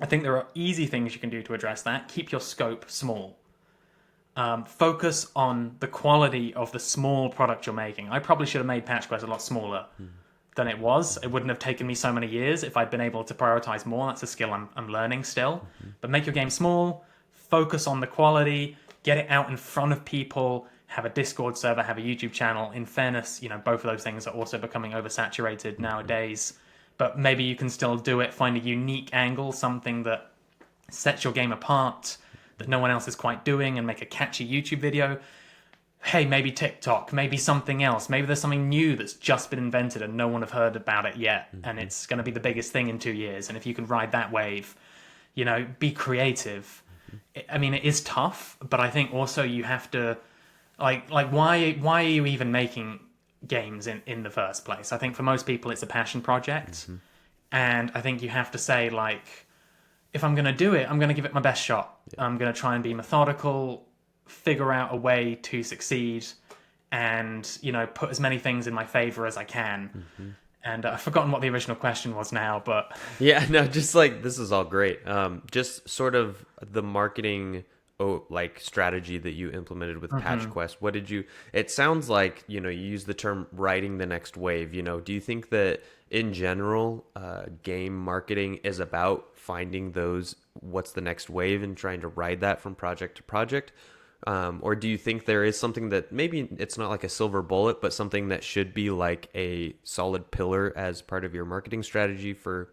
I think there are easy things you can do to address that. Keep your scope small. Focus on the quality of the small product you're making. I probably should have made Patch Quest a lot smaller than it was. It wouldn't have taken me so many years if I'd been able to prioritize more. That's a skill I'm learning still. But make your game small, focus on the quality, get it out in front of people, have a Discord server, have a YouTube channel. In fairness, both of those things are also becoming oversaturated nowadays. But maybe you can still do it, find a unique angle, something that sets your game apart, that no one else is quite doing, and make a catchy YouTube video. Hey, maybe TikTok, maybe something else. Maybe there's something new that's just been invented and no one have heard about it yet. And it's going to be the biggest thing in 2 years. And if you can ride that wave, be creative. I mean, it is tough, but I think also you have to, like why are you even making games in the first place? I think for most people it's a passion project. And I think you have to say, like, if I'm going to do it, I'm going to give it my best shot. I'm going to try and be methodical, figure out a way to succeed, and put as many things in my favor as I can. And I've forgotten what the original question was now, but Yeah, no, just like this is all great. Just sort of the marketing strategy that you implemented with Patch Quest. What did you? It sounds like you use the term riding the next wave. Do you think that in general, game marketing is about finding what's the next wave and trying to ride that from project to project? Or do you think there is something that maybe it's not like a silver bullet, but something that should be like a solid pillar as part of your marketing strategy for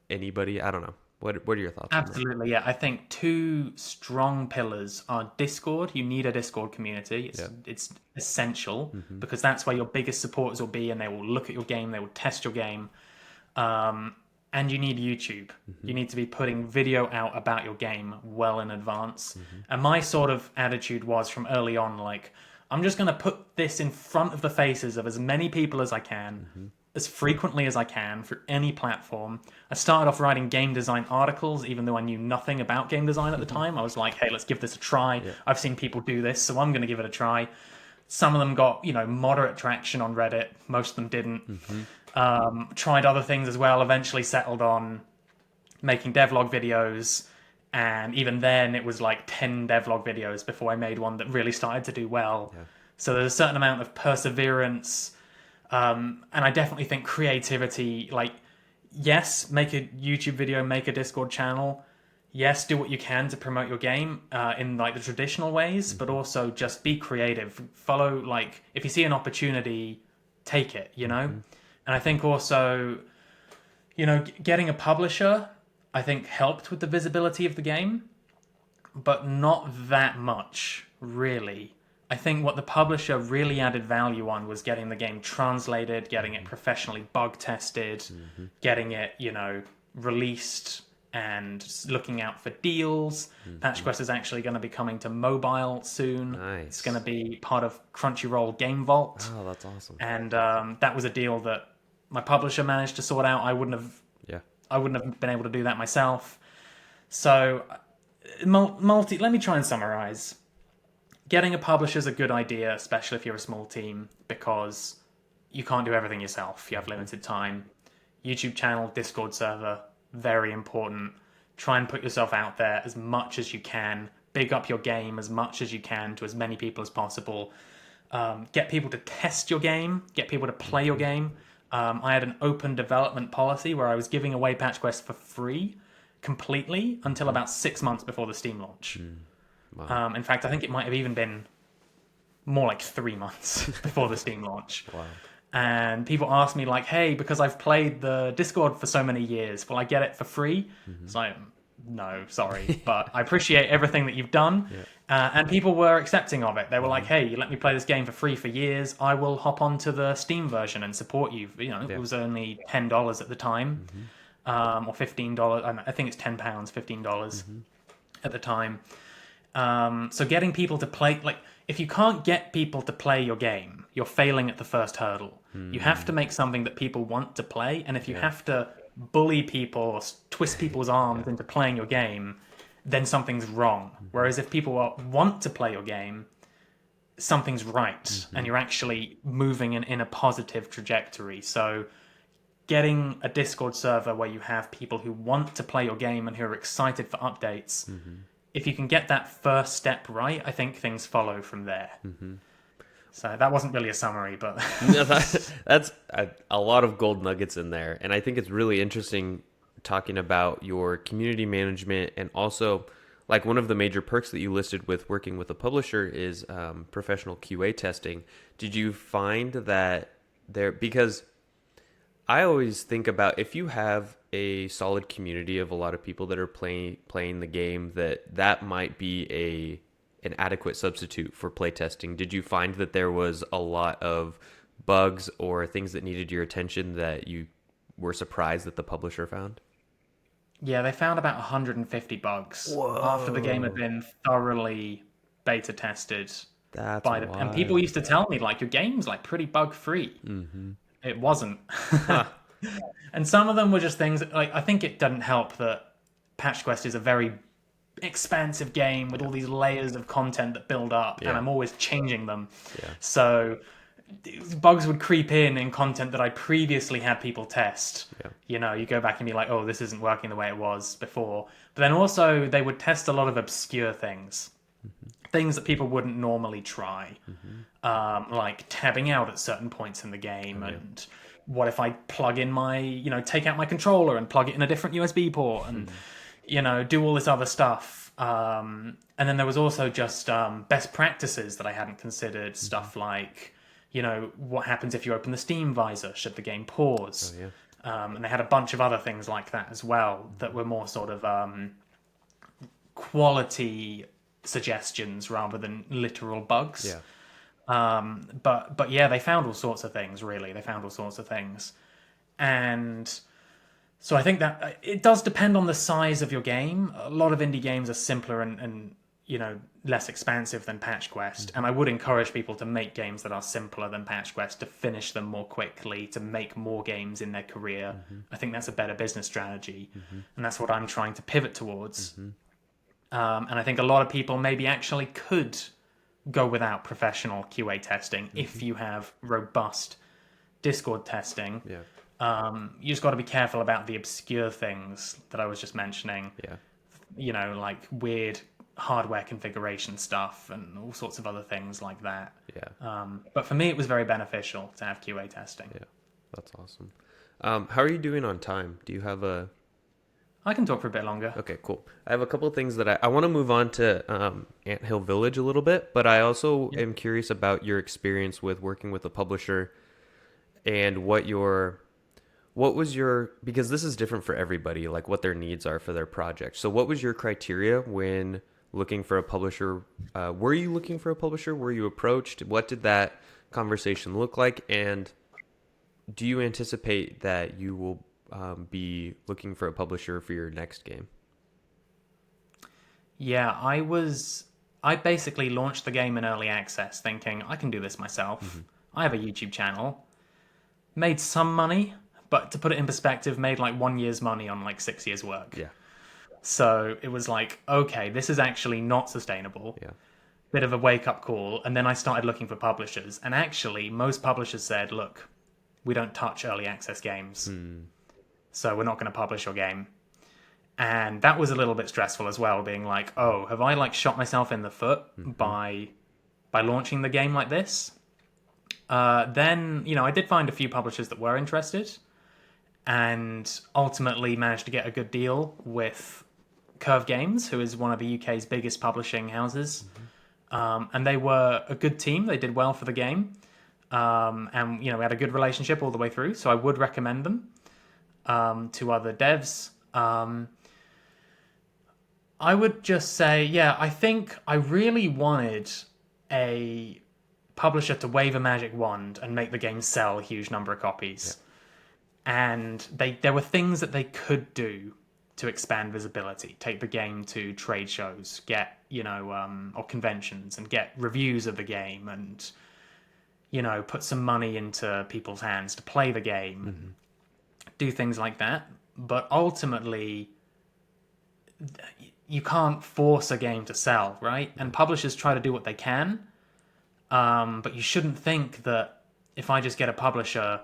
anybody? I don't know. What are your thoughts on that? absolutely, yeah. I think two strong pillars are Discord. You need a Discord community. It's essential because that's where your biggest supporters will be, and they will look at your game, they will test your game. And you need YouTube. You need to be putting video out about your game well in advance. And my sort of attitude was from early on, like, I'm just going to put this in front of the faces of as many people as I can, as frequently as I can for any platform. I started off writing game design articles, even though I knew nothing about game design at the time. I was like, hey, let's give this a try. I've seen people do this, so I'm going to give it a try. Some of them got, moderate traction on Reddit. Most of them didn't. Tried other things as well, eventually settled on making devlog videos. And even then, it was like 10 devlog videos before I made one that really started to do well. So there's a certain amount of perseverance. And I definitely think creativity, like, yes, make a YouTube video, make a Discord channel. Yes, do what you can to promote your game in like the traditional ways, but also just be creative. Follow, like, if you see an opportunity, take it, And I think also, getting a publisher, I think helped with the visibility of the game, but not that much, really. I think what the publisher really added value on was getting the game translated, getting it professionally bug tested, getting it, released, and looking out for deals. Patch Quest is actually going to be coming to mobile soon. Nice. It's going to be part of Crunchyroll Game Vault. Oh, that's awesome. And that was a deal that my publisher managed to sort out. I wouldn't have been able to do that myself. So, let me try and summarize. Getting a publisher is a good idea, especially if you're a small team, because you can't do everything yourself. You have limited time. YouTube channel, Discord server, very important. Try and put yourself out there as much as you can. Big up your game as much as you can to as many people as possible. Get people to test your game, get people to play your game. I had an open development policy where I was giving away Patch Quest for free completely until about 6 months before the Steam launch. Wow. In fact, I think it might have even been more like 3 months before the Steam launch. Wow. And people ask me like, "Hey, because I've played the Discord for so many years, will I get it for free?" It's like, no, sorry, but I appreciate everything that you've done. Yeah. And people were accepting of it. They were like, "Hey, you let me play this game for free for years. I will hop onto the Steam version and support you." You know, Yeah. it was only $10 at the time, or $15. I think it's £10, $15 at the time. So getting people to play, like, if you can't get people to play your game, you're failing at the first hurdle. You have to make something that people want to play, and if you have to bully people or twist people's arms into playing your game, then something's wrong. Whereas if people want to play your game, something's right, and you're actually moving in a positive trajectory. So getting a Discord server where you have people who want to play your game and who are excited for updates, if you can get that first step right, I think things follow from there. So that wasn't really a summary, but No, that's a lot of gold nuggets in there. And I think it's really interesting talking about your community management, and also like one of the major perks that you listed with working with a publisher is professional QA testing. Did you find that there, because I always think about if you have a solid community of a lot of people that are playing the game, that might be an adequate substitute for playtesting. Did you find that there was a lot of bugs or things that needed your attention that you were surprised that the publisher found? yeah, they found about 150 bugs after the game had Whoa, been thoroughly beta tested that's by the, and people wild. used to tell me like your game's like pretty bug free. It wasn't. Huh. And some of them were just things that, like, I think it doesn't help that Patch Quest is a very expansive game with all these layers of content that build up, and Yeah. I'm always changing them. Yeah. So bugs would creep in content that I previously had people test. Yeah. You know, you go back and be like, "Oh, this isn't working the way it was before." But then also they would test a lot of obscure things, things that people wouldn't normally try, like tabbing out at certain points in the game, and what if I plug in my, take out my controller and plug it in a different USB port, and do all this other stuff. And then there was also just best practices that I hadn't considered, stuff like, what happens if you open the Steam visor? Should the game pause? Oh, yeah. And they had a bunch of other things like that as well that were more sort of quality suggestions rather than literal bugs. Yeah. But yeah, they found all sorts of things. Really, they found all sorts of things, and so I think that it does depend on the size of your game. A lot of indie games are simpler and less expansive than Patch Quest, and I would encourage people to make games that are simpler than Patch Quest, to finish them more quickly, to make more games in their career. I think that's a better business strategy, and that's what I'm trying to pivot towards. And I think a lot of people maybe actually could go without professional QA testing if you have robust Discord testing. Yeah. You just got to be careful about the obscure things that I was just mentioning. Yeah. Like weird hardware configuration stuff and all sorts of other things like that. Yeah. But for me, it was very beneficial to have QA testing. Yeah. That's awesome. How are you doing on time? Do you have a... I can talk for a bit longer. Okay, cool. I have a couple of things that I want to move on to Anthill Village a little bit, but I also am curious about your experience with working with a publisher and because this is different for everybody, like what their needs are for their project. So what was your criteria when looking for a publisher? Were you looking for a publisher? Were you approached? What did that conversation look like? And do you anticipate that you will be looking for a publisher for your next game? Yeah, I basically launched the game in early access thinking I can do this myself. I have a YouTube channel, made some money, but to put it in perspective, made like 1 year's money on like 6 years' work. Yeah. So it was like, okay, this is actually not sustainable. Yeah. Bit of a wake up call. And then I started looking for publishers. And actually, most publishers said, look, we don't touch early access games. so we're not going to publish your game. And that was a little bit stressful as well, being like, oh, have I like shot myself in the foot Mm-hmm. by launching the game like this? Then I did find a few publishers that were interested, and ultimately managed to get a good deal with Curve Games, who is one of the UK's biggest publishing houses. Mm-hmm. And they were a good team. They did well for the game, and we had a good relationship all the way through. So I would recommend them to other devs. I would just say, yeah, I think I really wanted a publisher to wave a magic wand and make the game sell a huge number of Yeah. copies. And there were things that they could do to expand visibility. Take the game to trade shows, get or conventions, and get reviews of the game, and put some money into people's hands to play the game. Mm-hmm. Do things like that. But ultimately, you can't force a game to sell, right? And publishers try to do what they can, but you shouldn't think that if I just get a publisher,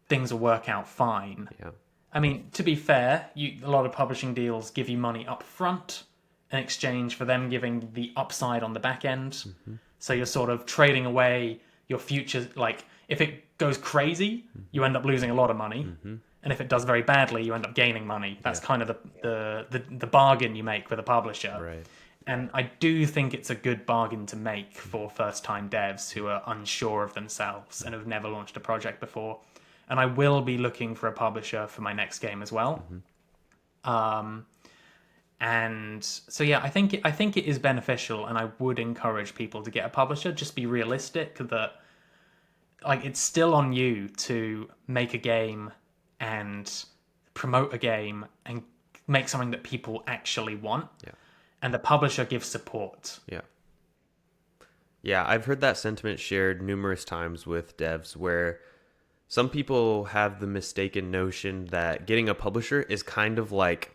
things will work out fine. Yeah. I mean, to be fair, a lot of publishing deals give you money up front in exchange for them giving the upside on the back end. Mm-hmm. So you're sort of trading away your future. Like, if it goes crazy, you end up losing a lot of money. Mm-hmm. And if it does very badly, you end up gaining money. That's Yeah. kind of the bargain you make with a publisher. Right. And I do think it's a good bargain to make for first-time devs who are unsure of themselves and have never launched a project before. And I will be looking for a publisher for my next game as well. And so yeah, I think it is beneficial, and I would encourage people to get a publisher. Just be realistic that like it's still on you to make a game and promote a game and make something that people actually want. Yeah. And the publisher gives support. Yeah. Yeah, I've heard that sentiment shared numerous times with devs where some people have the mistaken notion that getting a publisher is kind of like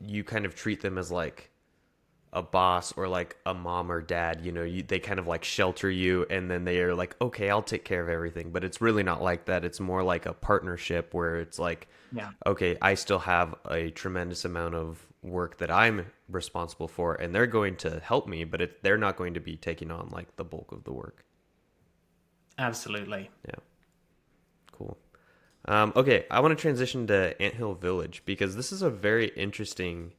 you kind of treat them as like a boss or like a mom or dad, they kind of like shelter you, and then they are like, okay, I'll take care of everything. But it's really not like that. It's more like a partnership where it's like, Yeah. okay, I still have a tremendous amount of work that I'm responsible for, and they're going to help me, but they're not going to be taking on like the bulk of the work. Absolutely. Yeah. Cool. Okay, I want to transition to Anthill Village because this is a very interesting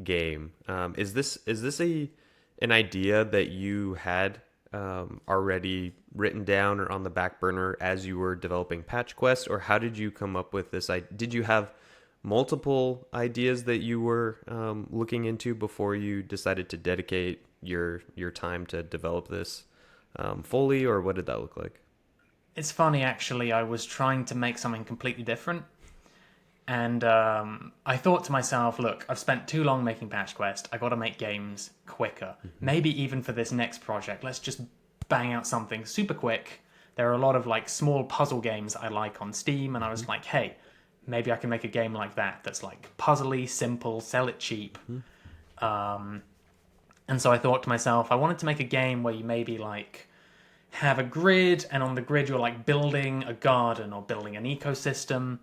game. Is this an idea that you had already written down or on the back burner as you were developing Patch Quest, or how did you come up with this? Did you have multiple ideas that you were looking into before you decided to dedicate your time to develop this fully, or what did that look like? It's funny, actually. I was trying to make something completely different. And I thought to myself, look, I've spent too long making Patch Quest. I got to make games quicker. Maybe even for this next project, let's just bang out something super quick. There are a lot of like small puzzle games I like on Steam, and I was like, hey, maybe I can make a game like that that's like puzzly, simple, sell it cheap. And so I thought to myself, I wanted to make a game where you maybe like have a grid, and on the grid you're like building a garden or building an ecosystem,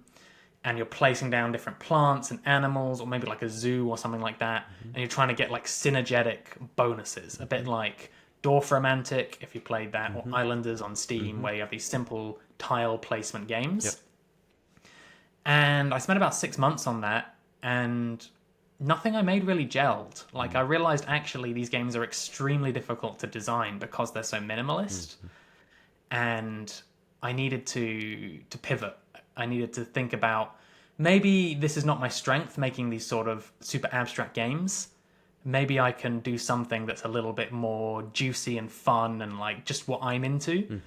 and you're placing down different plants and animals, or maybe like a zoo or something like that, and you're trying to get like synergetic bonuses, a bit like Dwarf Romantic, if you played that, or Islanders on Steam, where you have these simple tile placement games. Yep. And I spent about 6 months on that, and nothing I made really gelled. Like, I realized actually these games are extremely difficult to design because they're so minimalist. And I needed to pivot. I needed to think about, maybe this is not my strength, making these sort of super abstract games. Maybe I can do something that's a little bit more juicy and fun and like just what I'm into.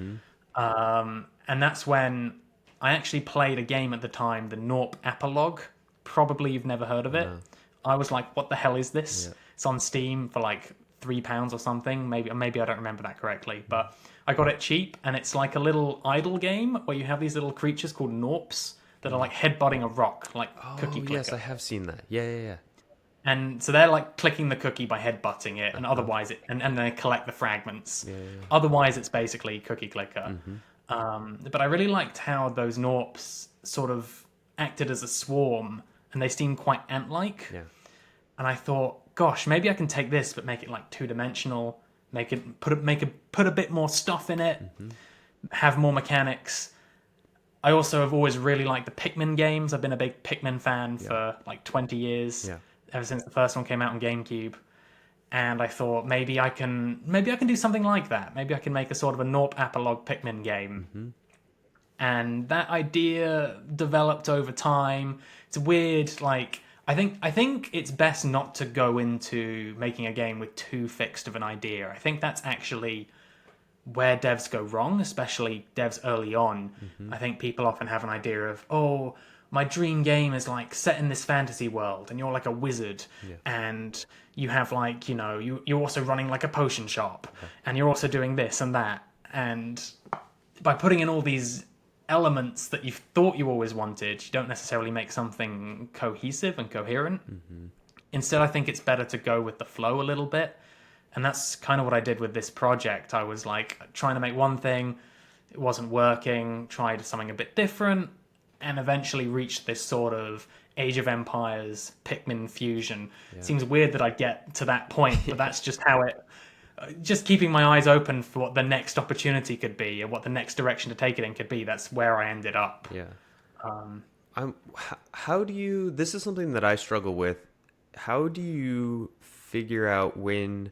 And that's when I actually played a game at the time, the Norp Apolog. Probably you've never heard of it. No. I was like, what the hell is this? Yeah. It's on Steam for like £3 or something. Maybe I don't remember that correctly, but I got it cheap, and it's like a little idle game where you have these little creatures called Norps that are like headbutting a rock, like cookie Oh, clicker. yes, I have seen that. Yeah, yeah, yeah. And so they're like clicking the cookie by headbutting it, and otherwise and they collect the fragments. Yeah, yeah. Otherwise, it's basically cookie clicker. But I really liked how those Norps sort of acted as a swarm, and they seemed quite ant-like. Yeah. And I thought, gosh, maybe I can take this but make it like two-dimensional, make it put a bit more stuff in it, Mm-hmm. have more mechanics. I also have always really liked the Pikmin games. I've been a big Pikmin fan Yeah. for like 20 years, Yeah. ever since the first one came out on GameCube. And I thought maybe I can do something like that. Maybe I can make a sort of a Norp Apolog Pikmin game. Mm-hmm. And that idea developed over time. It's weird, like I think it's best not to go into making a game with too fixed of an idea. I think that's actually where devs go wrong, especially devs early on. Mm-hmm. I think people often have an idea of, oh, my dream game is like set in this fantasy world, and you're like a wizard, Yeah. and you have like, you're also running like a potion shop, Yeah. and you're also doing this and that. And by putting in all these elements that you thought you always wanted, you don't necessarily make something cohesive and coherent. Mm-hmm. Instead, I think it's better to go with the flow a little bit. And that's kind of what I did with this project. I was like trying to make one thing, it wasn't working, tried something a bit different, and eventually reached this sort of Age of Empires Pikmin fusion. Yeah. Seems weird that I get to that point, but that's just how it. Just keeping my eyes open for what the next opportunity could be, and what the next direction to take it in could be. That's where I ended up. Yeah. How do you, this is something that I struggle with. How do you figure out when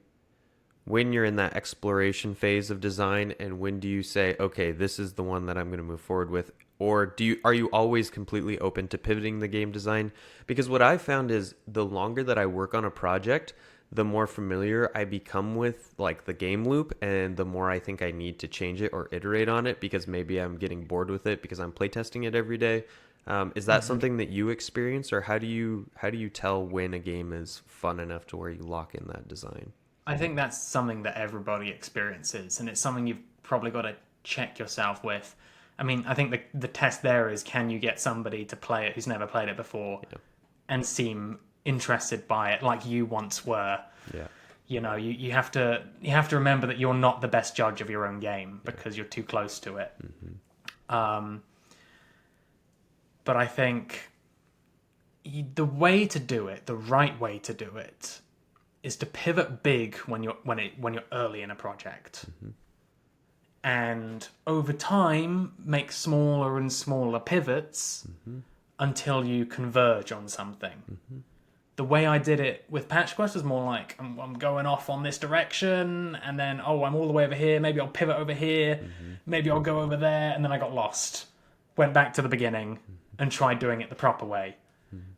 you're in that exploration phase of design, and when do you say, okay, this is the one that I'm going to move forward with? Or are you always completely open to pivoting the game design? Because what I found is the longer that I work on a project, the more familiar I become with like the game loop, and the more I think I need to change it or iterate on it, because maybe I'm getting bored with it because I'm playtesting it every day. Is that something that you experience, or how do you tell when a game is fun enough to where you lock in that design? I think that's something that everybody experiences, and it's something you've probably got to check yourself with. I mean, I think the test there is, can you get somebody to play it who's never played it before, Yeah. and seem interested by it like you once were. Yeah. You have to remember that you're not the best judge of your own game because you're too close to it. But I think the way to do it, the right way to do it, is to pivot big when you're early in a project, and over time make smaller and smaller pivots until you converge on something. The way I did it with Patch Quest was more like, I'm going off on this direction, and then, oh, I'm all the way over here, maybe I'll pivot over here, maybe I'll go over there, and then I got lost. Went back to the beginning and tried doing it the proper way,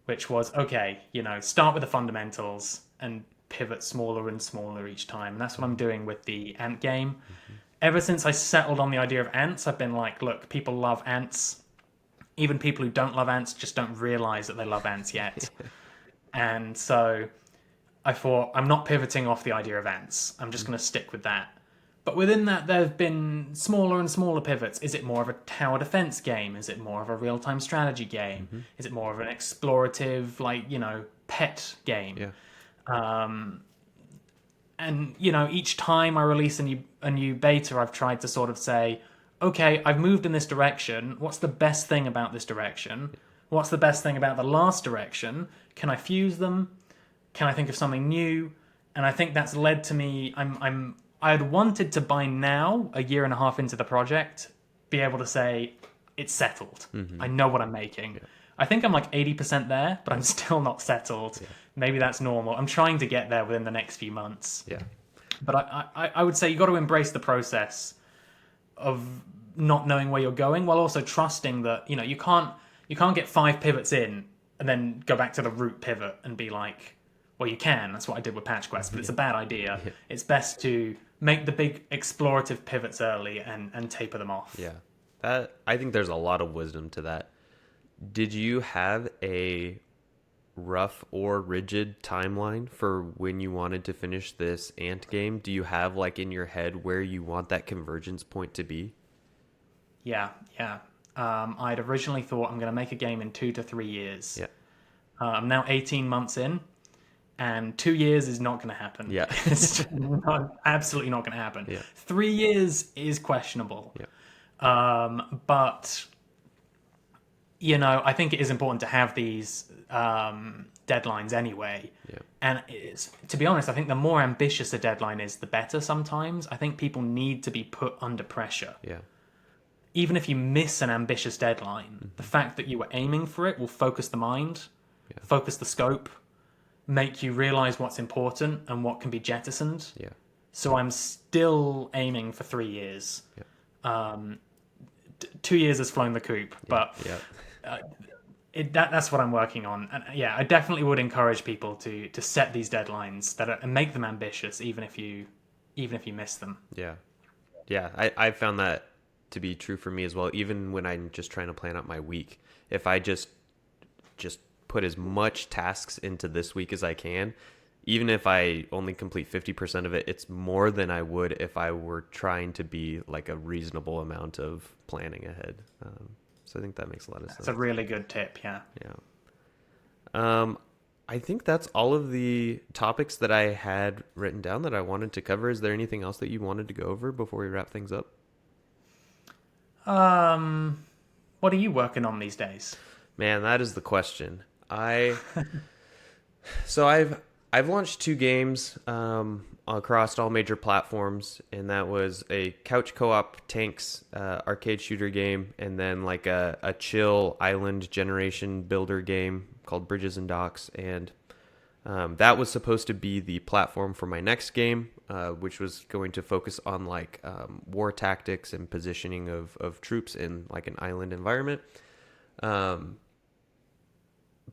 which was, okay, start with the fundamentals and pivot smaller and smaller each time. And that's what I'm doing with the ant game. Ever since I settled on the idea of ants, I've been like, look, people love ants. Even people who don't love ants just don't realize that they love ants yet. And so I thought, I'm not pivoting off the idea of ants. I'm just going to stick with that. But within that, there have been smaller and smaller pivots. Is it more of a tower defense game? Is it more of a real-time strategy game? Is it more of an explorative, pet game? Yeah. And each time I release a new beta, I've tried to sort of say, okay, I've moved in this direction. What's the best thing about this direction? What's the best thing about the last direction? Can I fuse them? Can I think of something new? And I think that's led to me. I had wanted to, by now, a year and a half into the project, be able to say it's settled. I know what I'm making. Yeah. I think I'm like 80% there, but I'm still not settled. Yeah. Maybe that's normal. I'm trying to get there within the next few months. Yeah. But I would say you got to embrace the process of not knowing where you're going, while also trusting that you can't get 5 pivots in and then go back to the root pivot and be like, well, you can. That's what I did with Patch Quest, but it's a bad idea. Yeah. It's best to make the big explorative pivots early and taper them off. Yeah, I think there's a lot of wisdom to that. Did you have a rough or rigid timeline for when you wanted to finish this ant game? Do you have in your head where you want that convergence point to be? Yeah. I'd originally thought I'm going to make a game in 2 to 3 years. Yeah. I'm now 18 months in, and 2 years is not going to happen. Yeah. It's absolutely not going to happen. Yeah. 3 years is questionable. Yeah. But I think it is important to have these deadlines anyway. Yeah. And to be honest, I think the more ambitious a deadline is, the better sometimes. I think people need to be put under pressure. Yeah. Even if you miss an ambitious deadline, the Hmm. fact that you were aiming for it will focus the mind, Yeah. focus the scope, make you realize what's important and what can be jettisoned. Yeah. So I'm still aiming for 3 years. Yeah. 2 years has flown the coop, Yeah. but Yeah. that's what I'm working on. And yeah, I definitely would encourage people to set these deadlines and make them ambitious, even if you miss them. Yeah. Yeah. I found that to be true for me as well. Even when I'm just trying to plan out my week, if I just put as much tasks into this week as I can, even if I only complete 50% of it, it's more than I would if I were trying to be like a reasonable amount of planning ahead. So I think that makes a lot of That's a sense. really good tip. Yeah. Yeah. Um, I think that's all of the topics that I had written down that I wanted to cover. Is there anything else that you wanted to go over before we wrap things up? Um, what are you working on these days? Man, that is the question. I've launched two games across all major platforms, and that was a couch co-op tanks arcade shooter game, and then like a chill island generation builder game called Bridges and Docks, and that was supposed to be the platform for my next game, which was going to focus on like war tactics and positioning of troops in like an island environment. Um,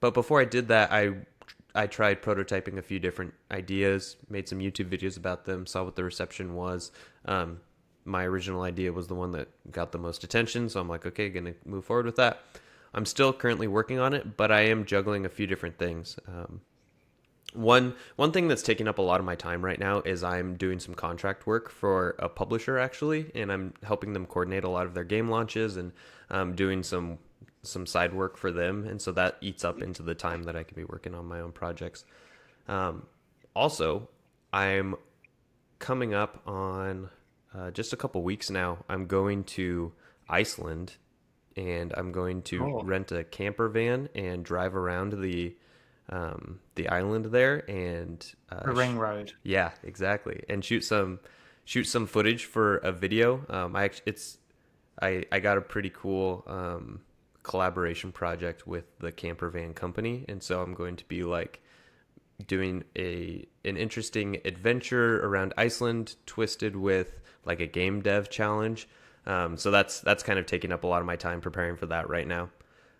but before I did that, I tried prototyping a few different ideas, made some YouTube videos about them, saw what the reception was. My original idea was the one that got the most attention, so I'm like, okay, gonna move forward with that. I'm still currently working on it, but I am juggling a few different things. One thing that's taking up a lot of my time right now is I'm doing some contract work for a publisher actually, and I'm helping them coordinate a lot of their game launches and doing some side work for them, and so that eats up into the time that I can be working on my own projects. Um, Also, I'm coming up on just a couple weeks now. I'm going to Iceland, and I'm going to Cool. rent a camper van and drive around the island there, and The ring road. yeah, exactly, and shoot some footage for a video. I got a pretty cool collaboration project with the camper van company, and so I'm going to be like doing an interesting adventure around Iceland twisted with like a game dev challenge. So that's kind of taking up a lot of my time preparing for that right now.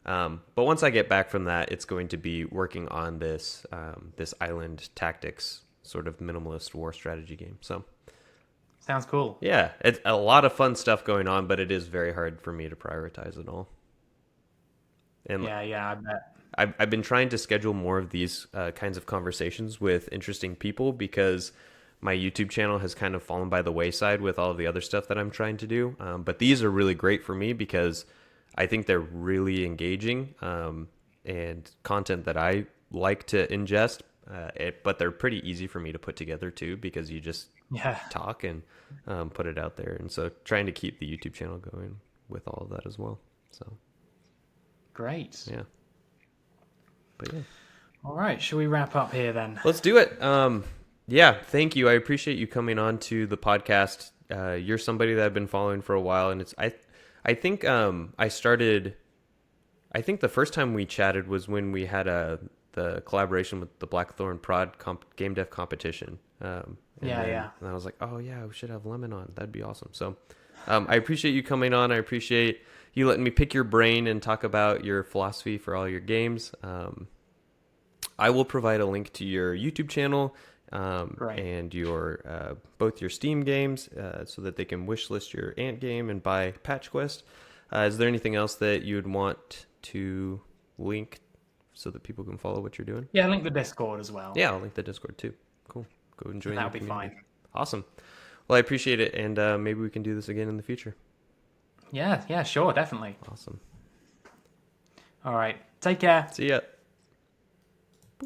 But once I get back from that, it's going to be working on this island tactics sort of minimalist war strategy game. So Sounds cool. yeah, it's a lot of fun stuff going on, but it is very hard for me to prioritize it all. And Yeah, yeah, I bet. I've been trying to schedule more of these kinds of conversations with interesting people because my YouTube channel has kind of fallen by the wayside with all of the other stuff that I'm trying to do. But these are really great for me because I think they're really engaging and content that I like to ingest. But they're pretty easy for me to put together too because you just Yeah, talk and put it out there. And so trying to keep the YouTube channel going with all of that as well. So great. yeah, but yeah. All right, shall we wrap up here then? Let's do it. Yeah, thank you. I appreciate you coming on to the podcast. You're somebody that I've been following for a while, and I think I think the first time we chatted was when we had the collaboration with the Blackthorn game dev competition. Yeah, yeah. And I was like, oh yeah, we should have Lemon on. That'd be awesome. So, I appreciate you coming on. I appreciate you letting me pick your brain and talk about your philosophy for all your games. I will provide a link to your YouTube channel Right. and your both your Steam games so that they can wishlist your Ant game and buy Patch Quest. Is there anything else that you would want to link so that people can follow what you're doing? Yeah, link the Discord as well. Yeah, I'll link the Discord too. Cool. Go and join That'll the be community. fine. Awesome. Well, I appreciate it, and maybe we can do this again in the future. Yeah, yeah, sure, definitely. Awesome. All right, take care. See ya.